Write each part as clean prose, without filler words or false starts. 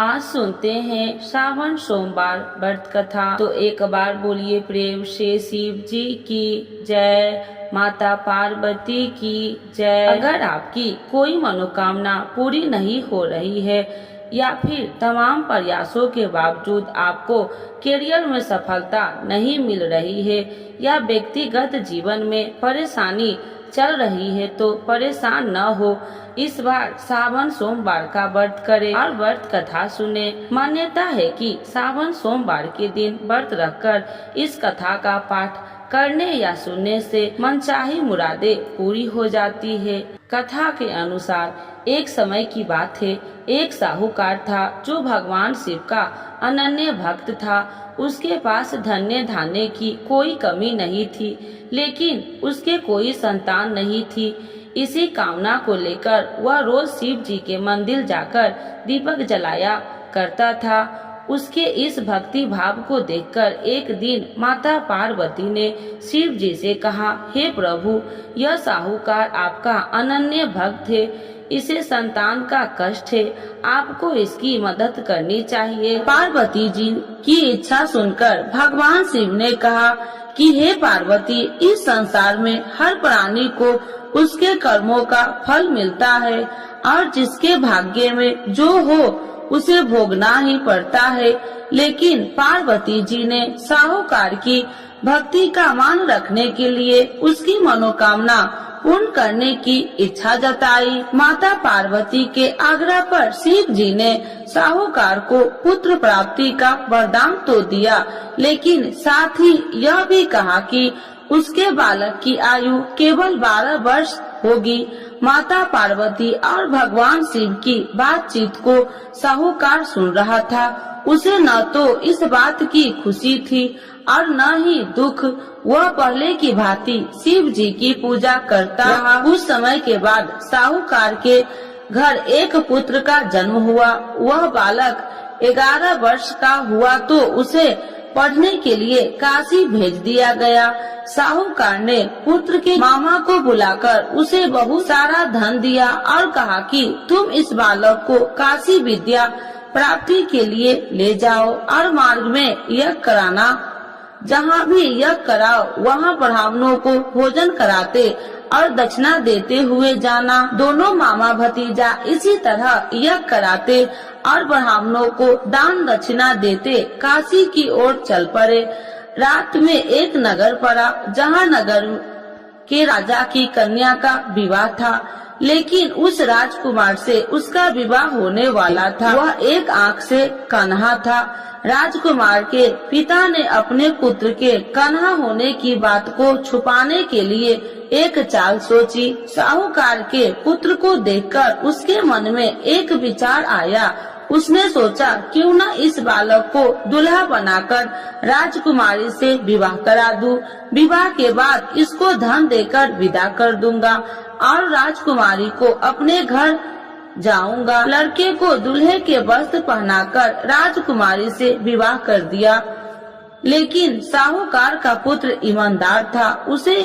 आज सुनते हैं श्रावण सोमवार व्रत कथा। तो एक बार बोलिए प्रेम से शिव जी की जय, माता पार्वती की जय। अगर आपकी कोई मनोकामना पूरी नहीं हो रही है या फिर तमाम प्रयासों के बावजूद आपको करियर में सफलता नहीं मिल रही है या व्यक्तिगत जीवन में परेशानी चल रही है, तो परेशान न हो। इस बार सावन सोमवार का व्रत करें और व्रत कथा सुने। मान्यता है कि सावन सोमवार के दिन व्रत रखकर इस कथा का पाठ करने या सुनने से मनचाही मुरादें पूरी हो जाती है। कथा के अनुसार एक समय की बात है, एक साहूकार था जो भगवान शिव का अनन्य भक्त था। उसके पास धन्य धान्य की कोई कमी नहीं थी, लेकिन उसके कोई संतान नहीं थी। इसी कामना को लेकर वह रोज शिव जी के मंदिर जाकर दीपक जलाया करता था। उसके इस भक्ति भाव को देखकर एक दिन माता पार्वती ने शिव जी से कहा, हे प्रभु, यह साहूकार आपका अनन्य भक्त है, इसे संतान का कष्ट है, आपको इसकी मदद करनी चाहिए। पार्वती जी की इच्छा सुनकर भगवान शिव ने कहा कि हे पार्वती, इस संसार में हर प्राणी को उसके कर्मों का फल मिलता है और जिसके भाग्य में जो हो उसे भोगना ही पड़ता है। लेकिन पार्वती जी ने साहूकार की भक्ति का मान रखने के लिए उसकी मनोकामना पूर्ण करने की इच्छा जताई। माता पार्वती के आग्रह पर शिव जी ने साहूकार को पुत्र प्राप्ति का वरदान तो दिया, लेकिन साथ ही यह भी कहा कि उसके बालक की आयु केवल 12 वर्ष होगी। माता पार्वती और भगवान शिव की बातचीत को साहूकार सुन रहा था। उसे न तो इस बात की खुशी थी और न ही दुख। वह पहले की भांति शिव जी की पूजा करता रहा। कुछ समय के बाद साहूकार के घर एक पुत्र का जन्म हुआ। वह बालक 11 वर्ष का हुआ तो उसे पढ़ने के लिए काशी भेज दिया गया। साहूकार ने पुत्र के मामा को बुलाकर उसे बहुत सारा धन दिया और कहा कि तुम इस बालक को काशी विद्या प्राप्ति के लिए ले जाओ और मार्ग में यज्ञ कराना। जहाँ भी यज्ञ कराओ वहाँ ब्राह्मणों को भोजन कराते और दक्षिणा देते हुए जाना। दोनों मामा भतीजा इसी तरह यज्ञ कराते और ब्राह्मणों को दान दक्षिणा देते काशी की ओर चल पड़े। रात में एक नगर पड़ा जहाँ नगर के राजा की कन्या का विवाह था, लेकिन उस राजकुमार से उसका विवाह होने वाला था। वह एक आँख से कन्हा था। राजकुमार के पिता ने अपने पुत्र के कन्हा होने की बात को छुपाने के लिए एक चाल सोची। साहूकार के पुत्र को देखकर उसके मन में एक विचार आया। उसने सोचा, क्यों न इस बालक को दुल्हा बनाकर राजकुमारी से विवाह करा दूं। विवाह के बाद इसको धन देकर विदा कर दूंगा और राजकुमारी को अपने घर जाऊंगा। लड़के को दूल्हे के वस्त्र पहनाकर राजकुमारी से विवाह कर दिया। लेकिन साहूकार का पुत्र ईमानदार था। उसे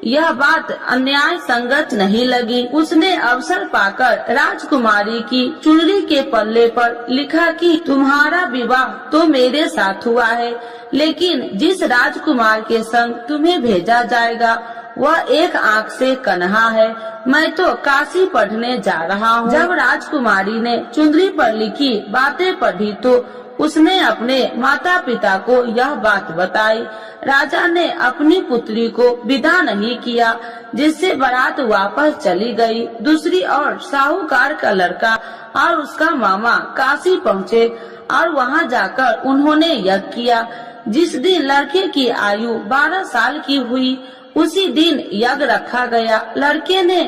यह बात अन्याय संगत नहीं लगी। उसने अवसर पाकर राजकुमारी की चुनरी के पल्ले पर लिखा कि तुम्हारा विवाह तो मेरे साथ हुआ है, लेकिन जिस राजकुमार के संग तुम्हें भेजा जाएगा वह एक आँख से कन्हा है। मैं तो काशी पढ़ने जा रहा हूँ। जब राजकुमारी ने चुनरी पर लिखी बातें पढ़ी तो उसने अपने माता पिता को यह बात बताई। राजा ने अपनी पुत्री को विदा नहीं किया, जिससे बारात वापस चली गई। दूसरी ओर साहूकार का लड़का और उसका मामा काशी पहुँचे और वहाँ जाकर उन्होंने यज्ञ किया। जिस दिन लड़के की आयु 12 साल की हुई उसी दिन यज्ञ रखा गया। लड़के ने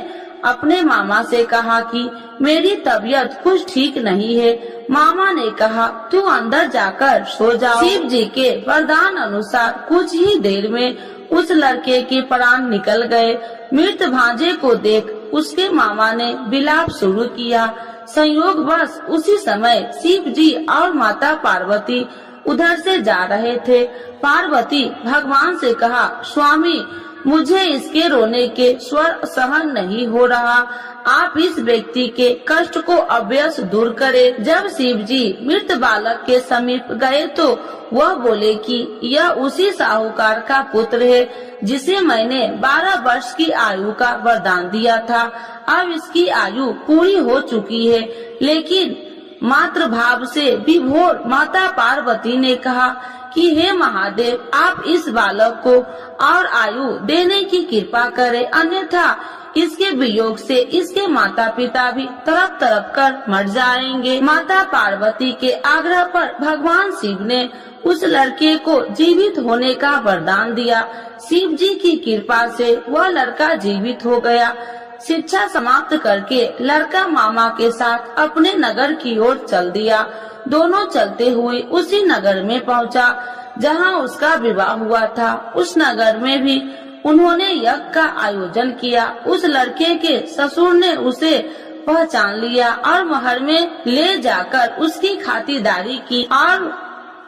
अपने मामा से कहा कि मेरी तबीयत कुछ ठीक नहीं है। मामा ने कहा, तू अंदर जाकर सो जाओ। शिव जी के वरदान अनुसार कुछ ही देर में उस लड़के के प्राण निकल गए। मृत भांजे को देख उसके मामा ने विलाप शुरू किया। संयोगवश उसी समय शिव जी और माता पार्वती उधर से जा रहे थे। पार्वती भगवान से कहा, स्वामी, मुझे इसके रोने के स्वर सहन नहीं हो रहा। आप इस व्यक्ति के कष्ट को अवश्य दूर करें। जब शिव जी मृत बालक के समीप गए तो वह बोले कि यह उसी साहूकार का पुत्र है जिसे मैंने 12 वर्ष की आयु का वरदान दिया था। अब इसकी आयु पूरी हो चुकी है। लेकिन मातृभाव से विभोर माता पार्वती ने कहा कि हे महादेव, आप इस बालक को और आयु देने की कृपा करें, अन्यथा इसके वियोग से इसके माता पिता भी तड़प तड़प कर मर जाएंगे। माता पार्वती के आग्रह पर भगवान शिव ने उस लड़के को जीवित होने का वरदान दिया। शिव जी की कृपा से वह लड़का जीवित हो गया। शिक्षा समाप्त करके लड़का मामा के साथ अपने नगर की ओर चल दिया। दोनों चलते हुए उसी नगर में पहुंचा जहां उसका विवाह हुआ था। उस नगर में भी उन्होंने यज्ञ का आयोजन किया। उस लड़के के ससुर ने उसे पहचान लिया और महल में ले जाकर उसकी खातिरदारी की और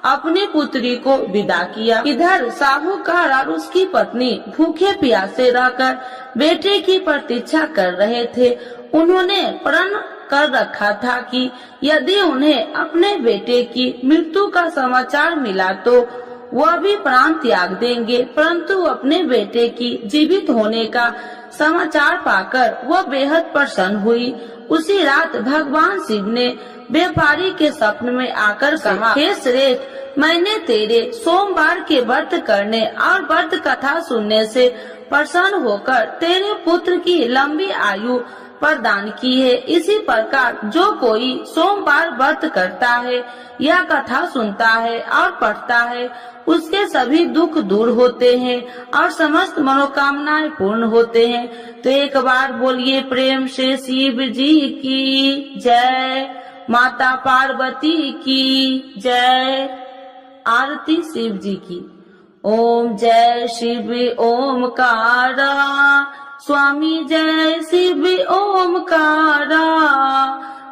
अपनी पुत्री को विदा किया। इधर साहूकार और उसकी पत्नी भूखे प्यासे रहकर बेटे की प्रतीक्षा कर रहे थे। उन्होंने प्रण कर रखा था कि यदि उन्हें अपने बेटे की मृत्यु का समाचार मिला तो वह भी प्राण त्याग देंगे, परंतु अपने बेटे की जीवित होने का समाचार पाकर वह बेहद प्रसन्न हुई। उसी रात भगवान शिव ने व्यापारी के स्वप्न में आकर कहा, हे श्रेष्ठ, मैंने तेरे सोमवार के व्रत करने और व्रत कथा सुनने से प्रसन्न होकर तेरे पुत्र की लंबी आयु प्रदान की है। इसी प्रकार जो कोई सोमवार व्रत करता है या कथा सुनता है और पढ़ता है, उसके सभी दुख दूर होते हैं और समस्त मनोकामनाएं पूर्ण होते हैं। तो एक बार बोलिए प्रेम से शिव जी की जय, माता पार्वती की जय। आरती शिव जी की। ओम जय शिव ओमकारा, स्वामी जय शिव ओमकारा,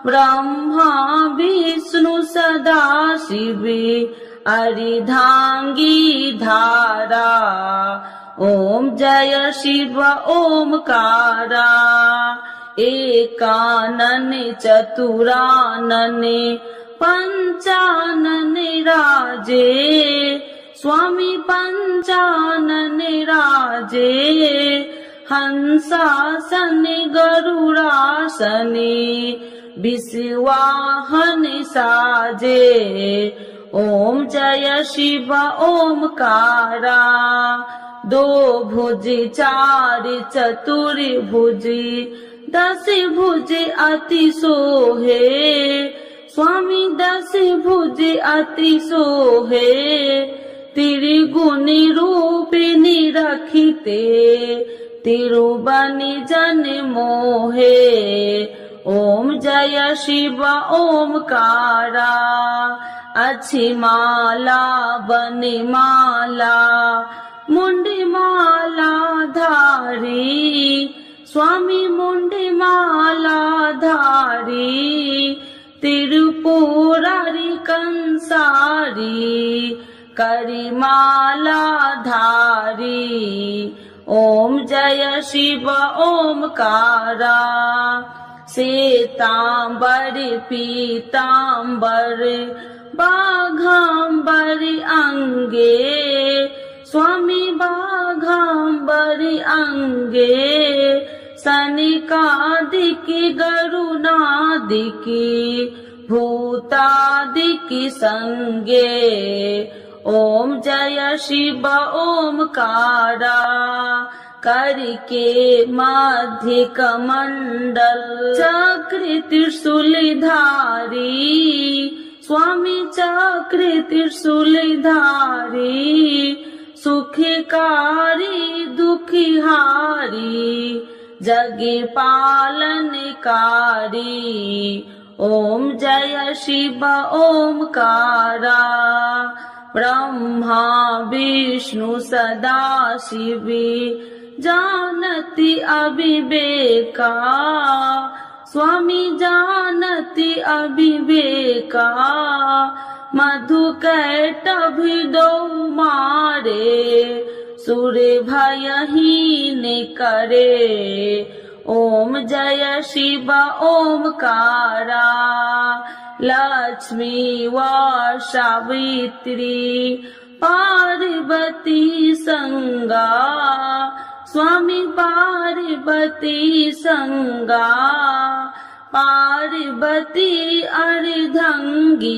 ब्रह्मा विष्णु सदा शिव अर्धांगी धारा। ओम जय शिव ओमकारा, एकानन चतुरानन पंचानन राजे, स्वामी पंचानन राजे, हंसासन गरुड़ासन विश्वाहन साजे। ओम जय शिव ओमकारा, दो भुज चार चतुर भुज, 10 भुज अति सोहे, स्वामी 10 भुज अति सोहे, त्रिगुणी रूपिणी रखिते, तिरुबनि जन मोहे। ओम जय शिव ओमकारा, अच्छी माला बनि माला, मुंडी माला धारी, स्वामी मुंडी माला धारी, तिरुपुरारी कंसारी, करी माला धारी। ओम जय शिव ओमकारा, श्वेतांबर पीतांबर बाघांबर अंगे, स्वामी बाघांबर अंगे, सनिकादिकी गरुणादिकी भूतादिकी संगे। ओम जय शिव ओमकारा, करके मध्य कमंडल चक्र त्रिशूलधारी, स्वामी चक्र त्रिशूलधारी, सुखकारी दुखिहारी, जगे पालनकारी। ओम जय शिव ओमकारा, ब्रह्मा विष्णु सदा शिव जानति अविवेका, स्वामी जानति अविवेका, मधु कैटभ दो मारे, सुर भयहीन करे। ओम जय शिव ओमकारा, लक्ष्मी व सावित्री पार्वती संगा, स्वामी पार्वती संगा, पार्वती अर्धंगी,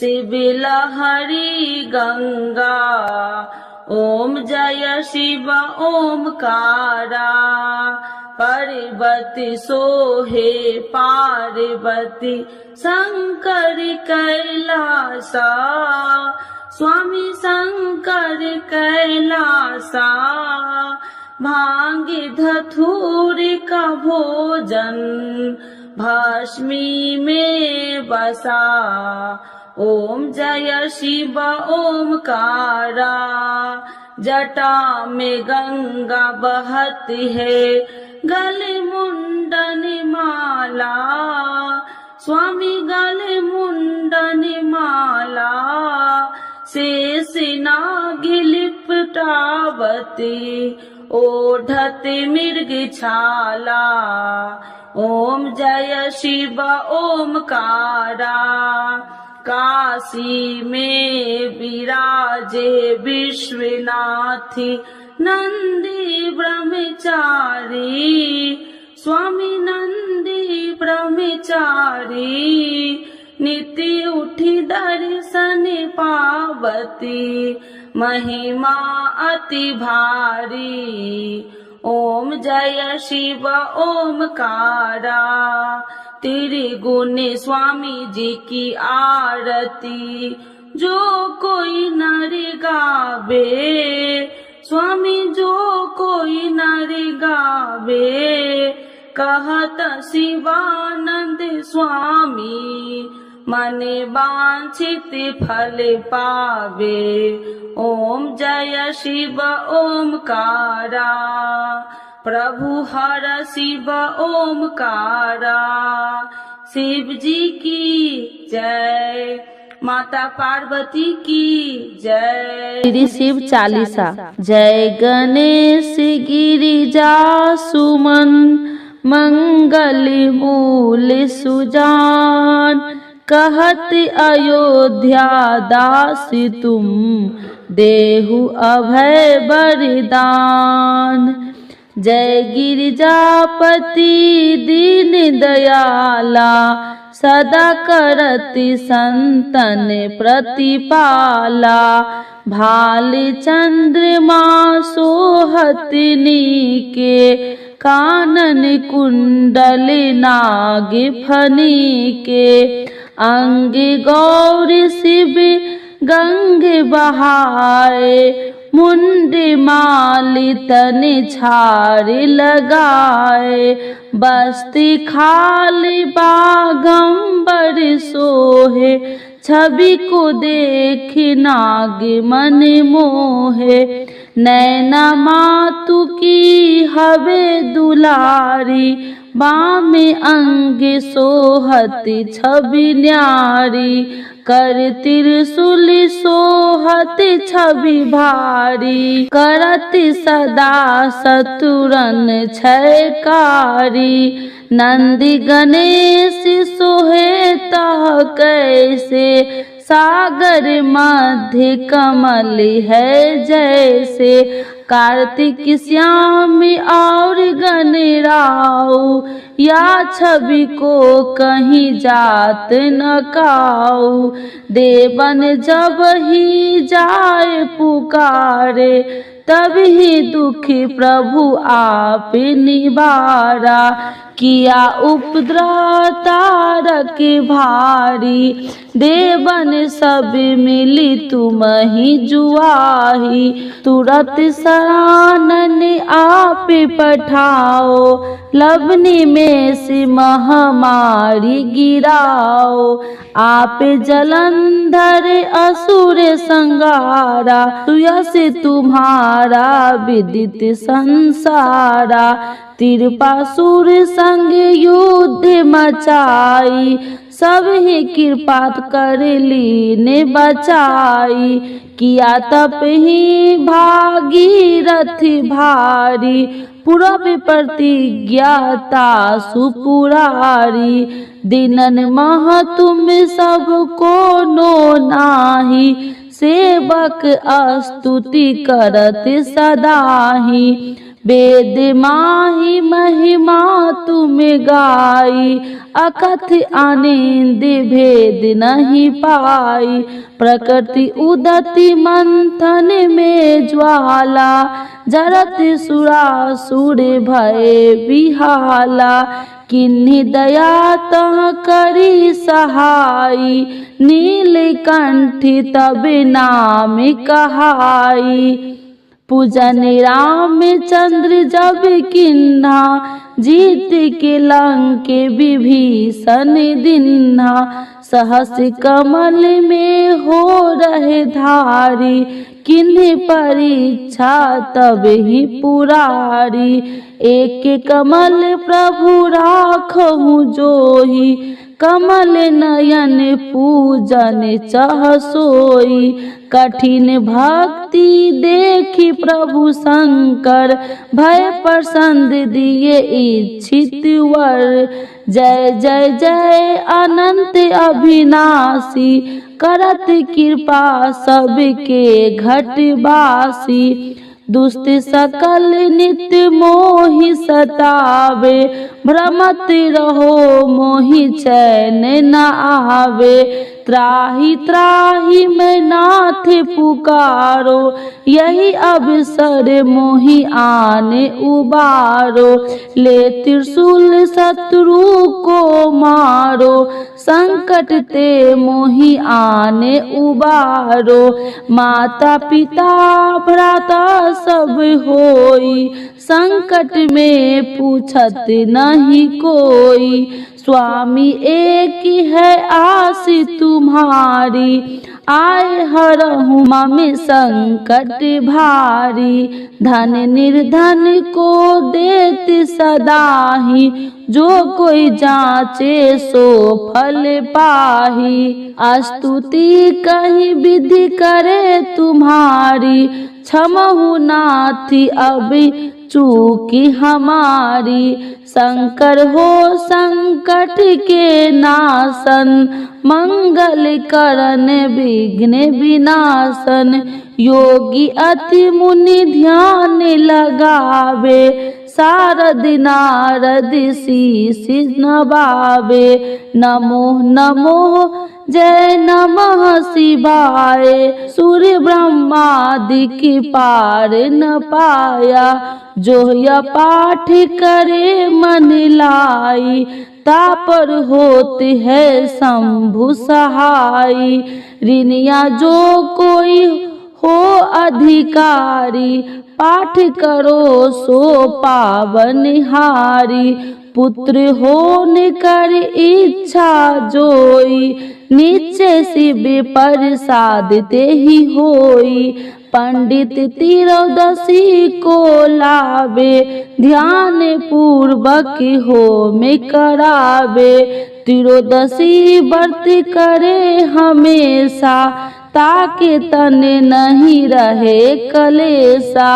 शिव लहरी गंगा। ओम जय शिव ओमकारा, पर्वती सोहे पार्वती शंकर कैलासा, स्वामी शंकर कैलासा। भांगे धतूर का भोजन भस्मी में बसा। ओम जय शिव ओमकारा, जटा में गंगा बहती है, गले मुंडन माला, स्वामी गले मुंडन माला। शेष नाग लिपटावती, ओढ़ते मृग छाला। ओम जय शिव ओमकारा, काशी में विराजे विश्वनाथी नंदी ब्रह्मचारी, स्वामी नंदी ब्रह्मचारी। नित्य उठी दर्शन पावती, महिमा अति भारी। ओम जय शिव ओमकारा, त्रिगुण स्वामी जी की आरती जो कोई नर गावे, स्वामी जो कोई नर गावे। कहत शिवानंद स्वामी, मन वांछित फल पावे। ओम जय शिव ओमकारा, प्रभु हर शिव ओमकारा। शिव जी की जय, माता पार्वती की जय। श्री शिव चालीसा। जय गणेश गिरिजा सुमन, मंगल मूल सुजान। कहत अयोध्या दास तुम, देहु अभय वरदान। जय गिरिजापति दीन दयाला, सदा करति संतन प्रतिपाला। भाल चंद्रमा सोहत नीके, कानन कुंडल नाग फनी के। अंग गौर शिव गंग बहाए, मुंड माली तन छार लगाए। बस्ती खाली बागंबर सोहे, छवि को देख नाग मन मोहे। नैना मातु की हवे दुलारी, बामे अंग सोहत छवि न्यारी। कर त्रिशूल सोहत छवि भारी, करत सदा शत्रुरन छयकारी। नंदी गणेश सोहे तह कैसे, सागर मध्य कमल है जैसे। कार्तिक श्याम और गणराऊ, या छवि को कहीं जात न काऊ। देवन जब ही जाए पुकारे, तब ही दुखी प्रभु आप निवारा। किया उपद्रव तारक भारी, देवन सब मिली तुम ही जुआही। तुरत शरणन आप पठाओ, लवनी में से महामारी गिराओ। आप जलंधर असुर संगारा, सुयस तुम्हारा विदित संसारा। त्रिपासुर संग युद्ध मचाई, सब ही कृपा कर लीने बचाई। किया तप ही भागीरथ भारी, पूरब प्रतिज्ञाता सुपुरारी। दिनन मह तुम सब कोनो नाही, सेवक स्तुति करत सदाही। वेद माही महिमा तुम गाई, अकथ आनंद भेद नहीं पाई। प्रकृति उदति मंथन में ज्वाला, जरत सुरासुर भय बिहाला। किन्हीं दया तह करी सहाई, नीलकंठ तब नाम कहाई। पूजन रामचंद्र जब किन्हा, जीत के लंक विभीषण दिन्हा। सहस कमल में हो रहे धारी, किन्हीं परीक्षा तब ही पुरारी। एक कमल प्रभु राखहु जोही, कमल नयन पूजन चह सोई। कठिन भक्ति देखी प्रभु शंकर, भय प्रसन्न दिए इच्छित वर। जय जय जय अनंत अविनाशी, करत कृपा सबके घटवासी। दुष्ट सकल नित्य मोहि सतावे, भ्रमत रहो मोहि चैन न आवे। त्राहि त्राहि मैं नाथ पुकारो, यही अवसर मोहि आने उबारो। ले त्रिशूल शत्रु को मारो, संकट ते मोहि आने उबारो। माता पिता भ्राता सब होई, संकट में पूछत नहीं कोई। स्वामी एक है आस तुम्हारी, आए हरहु मम संकट भारी। धन निर्धन को देत सदाही, जो कोई जाचे सो फल पाही। स्तुति कहीं विधि करे तुम्हारी, क्षमहु नाथ अब चूकी हमारी। शंकर हो संकट के नाशन, मंगल करन विघ्न विनाशन। योगी अति मुनि ध्यान लगावे, शारद नारद शीस नवावे। नमो नमो जय नमः शिवाय, सूर्य ब्रह्मादि की पार न पाया। जो यह पाठ करे मन लाई, तापर होते है शंभु सहाई। ऋणिया जो कोई हो अधिकारी, पाठ करो सो पावनहारी। पुत्र होने कर इच्छा जोई, नीचे शिव प्रसाद ते ही होई। पंडित त्रयोदशी को लावे, ध्यान पूर्वक होम करावे। त्रयोदशी व्रत करे हमेशा, ताके तन नहीं रहे कलेसा।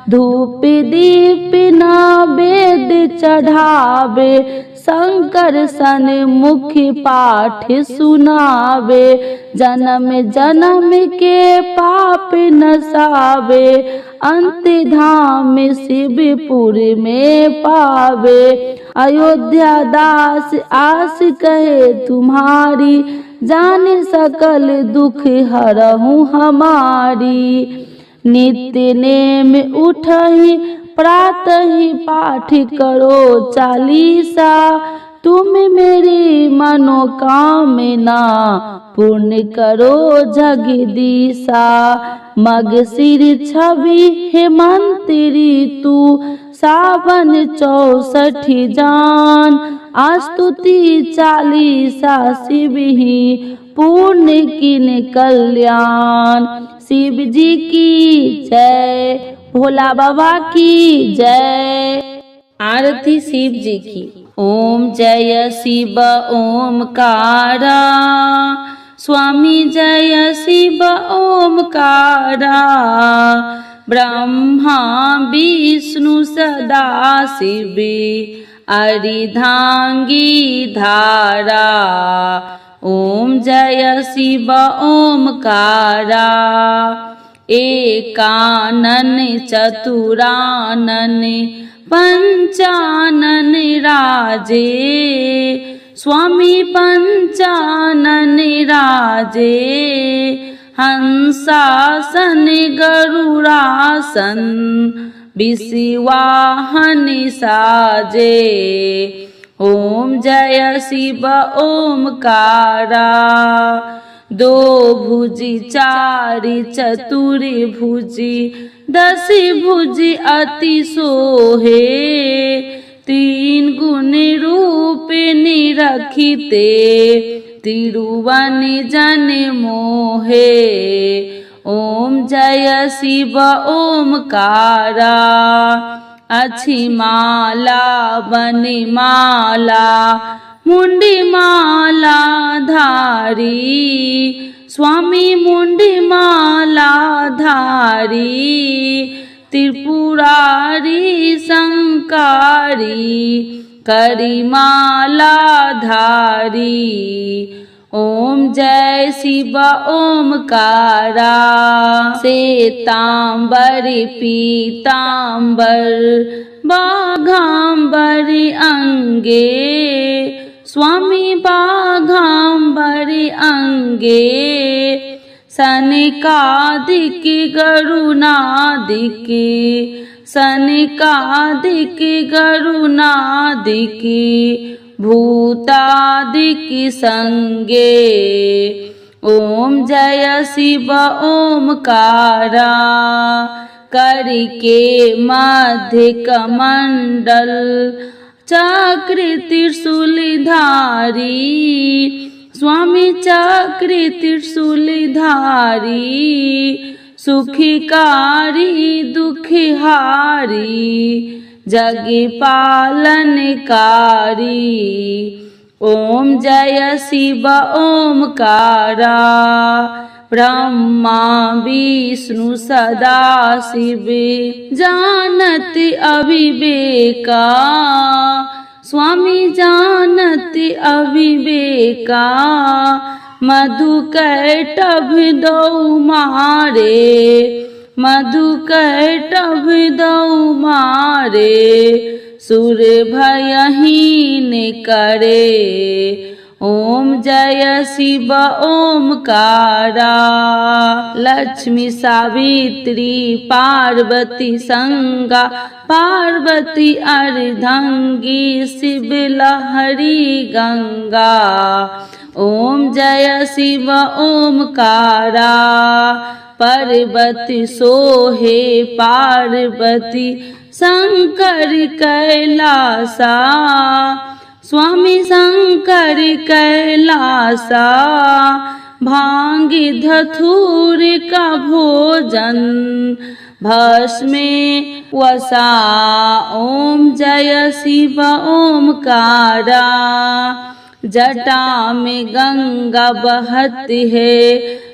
धूप दीप नैवेद्य चढ़ावे, शंकर सन मुख पाठ सुनावे। जन्म जन्म के पाप नसावे, अंत धाम शिवपुर में पावे। अयोध्या दास आस कहे तुम्हारी, जाने सकल दुख हरहु हमारी। नित्य नेम उठहि प्रातः पाठ करो चालीसा, तुम मेरी मनोकामना पूर्ण करो जगदीशा। मगशिर छवि हेमंत ऋतु, सावन 64 जान। स्तुति चालीसा शिव ही पूर्ण किन कल्याण। शिव जी की जय, भोला बाबा की जय। आरती शिव जी की। ओम जय शिव ओमकारा, स्वामी जय शिव ओमकारा, ब्रह्मा विष्णु सदा शिव अर्धांगी धारा। ओम जय शिव ओमकारा, एकानन चतुरानन पंचानन राजे, स्वामी पंचानन राजे, हंसासन गरुड़ासन विषवाहन साजे। ओम जय शिव ओमकारा, दो भुजी चारि चतुरी भुजी, दसी भुजी अति सोहे, तीन गुण रूप निरखिते, तिरुवन जन मोहे। ओम जय शिव ओमकारा, अच्छी माला बनी माला, मुंडी माला धारी, स्वामी मुंडी माला धारी, त्रिपुरारी संकारी, करी माला धारी। ओम जय शिव ओमकारा, श्वेतांबर पीतांबर बाघांबर अंगे, स्वामी बाघांबर अंगे, सनकादिक गरुनादिक, सनकादिक गरुनादिक, भूतादिक संगे। ओम जय शिव ओमकारा, करके मध्य कमंडल, चक्र त्रिशूलधारी, स्वामी चक्र त्रिशूलधारी, सुखकारी दुखहारी, जग पालनकारी। ओम जय शिव ओमकारा, ब्रह्मा विष्णु सदा शिव जानत अविवेका, स्वामी जानत अविवेका, मधु कैटभ दौ मारे, मधु कैटभ दौ मारे, सुर भयहीन करे। ओम जय शिव ओमकारा, लक्ष्मी सावित्री पार्वती संगा, पार्वती अर्धांगी, शिव लहरी गंगा। ओम जय शिव ओमकारा, पार्वती सोहे पार्वती, शंकर कैलासा, स्वामी शंकर कैलासा, भांगी धतूर का भोजन, भस्मे वसा। ओम जय शिव ओमकारा, जटा में गंगा बहती है,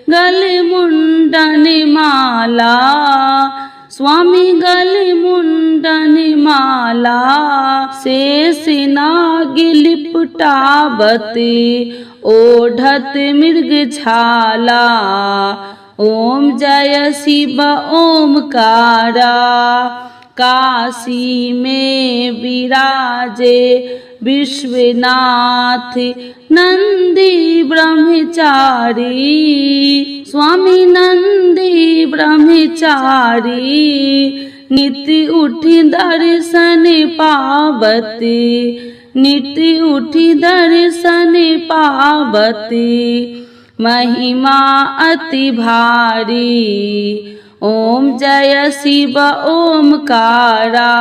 गले मुंडन माला, स्वामी गले मुंडन माला, शेष नाग लिपटावती, ओढ़त मृग छाला। ओम जय शिव ओमकारा, काशी में विराजे विश्वनाथ नंदी ब्रह्मचारी, स्वामी नंदी ब्रह्मचारी, नित्य उठी दर्शन पावती, नित्य उठी दर्शन पावती, महिमा अति भारी। ओम जय शिव ओमकारा,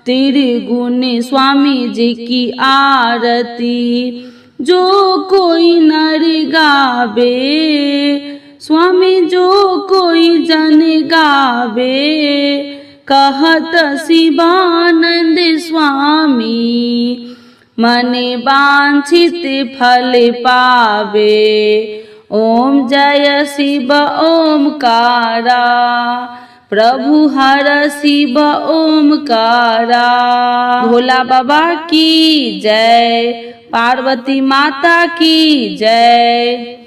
त्रिगुण स्वामी जी की आरती, जो कोई नर गावे, स्वामी जो कोई जन गावे, कहत शिवानंद स्वामी मने वांछित फल पावे। ओम जय शिव ओमकारा प्रभु हर शिव ओमकारा। भोला बाबा की जय, पार्वती माता की जय।